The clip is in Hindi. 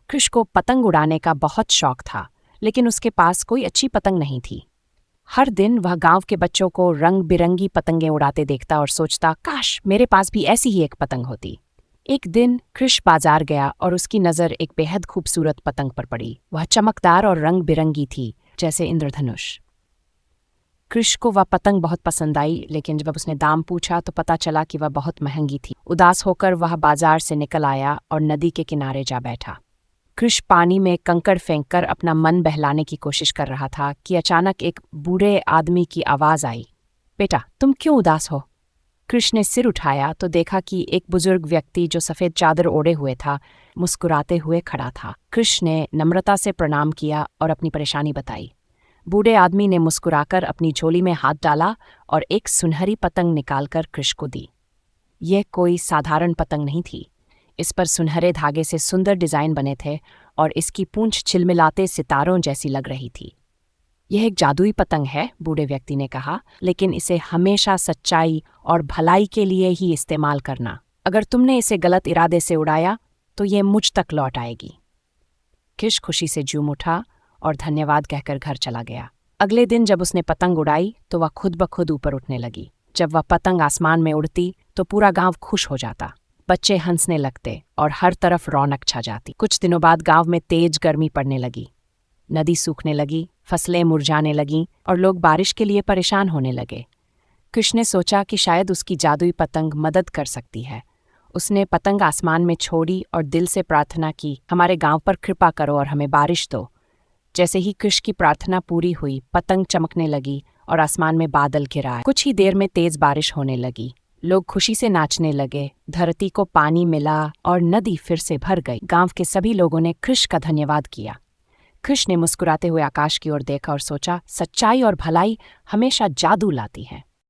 कृष को पतंग उड़ाने का बहुत शौक था, लेकिन उसके पास कोई अच्छी पतंग नहीं थी। हर दिन वह गांव के बच्चों को रंग बिरंगी पतंगें उड़ाते देखता और सोचता, काश मेरे पास भी ऐसी ही एक पतंग होती। एक दिन कृष बाजार गया और उसकी नज़र एक बेहद खूबसूरत पतंग पर पड़ी। वह चमकदार और रंग बिरंगी थी, जैसे इंद्रधनुष। कृष को वह पतंग बहुत पसंद आई, लेकिन जब उसने दाम पूछा तो पता चला कि वह बहुत महंगी थी। उदास होकर वह बाजार से निकल आया और नदी के किनारे जा बैठा। कृष पानी में कंकड़ फेंककर अपना मन बहलाने की कोशिश कर रहा था कि अचानक एक बूढ़े आदमी की आवाज आई। बेटा, तुम क्यों उदास हो? कृष ने सिर उठाया तो देखा कि एक बुजुर्ग व्यक्ति जो सफ़ेद चादर ओढ़े हुए था, मुस्कुराते हुए खड़ा था। कृष ने नम्रता से प्रणाम किया और अपनी परेशानी बताई। बूढ़े आदमी ने मुस्कुराकर अपनी झोली में हाथ डाला और एक सुनहरी पतंग निकालकर कृष को दी। यह कोई साधारण पतंग नहीं थी। इस पर सुनहरे धागे से सुंदर डिज़ाइन बने थे और इसकी पूंछ छिलमिलाते सितारों जैसी लग रही थी। यह एक जादुई पतंग है, बूढ़े व्यक्ति ने कहा, लेकिन इसे हमेशा सच्चाई और भलाई के लिए ही इस्तेमाल करना। अगर तुमने इसे गलत इरादे से उड़ाया तो ये मुझ तक लौट आएगी। कृष खुशी से झूम उठा और धन्यवाद कहकर घर चला गया। अगले दिन जब उसने पतंग उड़ाई तो वह खुद ब खुद ऊपर उठने लगी। जब वह पतंग आसमान में उड़ती तो पूरा गांव खुश हो जाता। बच्चे हंसने लगते और हर तरफ रौनक छा जाती। कुछ दिनों बाद गांव में तेज गर्मी पड़ने लगी। नदी सूखने लगी, फसलें मुरझाने लगीं और लोग बारिश के लिए परेशान होने लगे। कृष ने सोचा कि शायद उसकी जादुई पतंग मदद कर सकती है। उसने पतंग आसमान में छोड़ी और दिल से प्रार्थना की, हमारे गांव पर कृपा करो और हमें बारिश दो। जैसे ही कृष की प्रार्थना पूरी हुई, पतंग चमकने लगी और आसमान में बादल घिर आए। कुछ ही देर में तेज बारिश होने लगी। लोग खुशी से नाचने लगे, धरती को पानी मिला और नदी फिर से भर गई। गांव के सभी लोगों ने कृष का धन्यवाद किया। कृष ने मुस्कुराते हुए आकाश की ओर देखा और सोचा, सच्चाई और भलाई हमेशा जादू लाती है।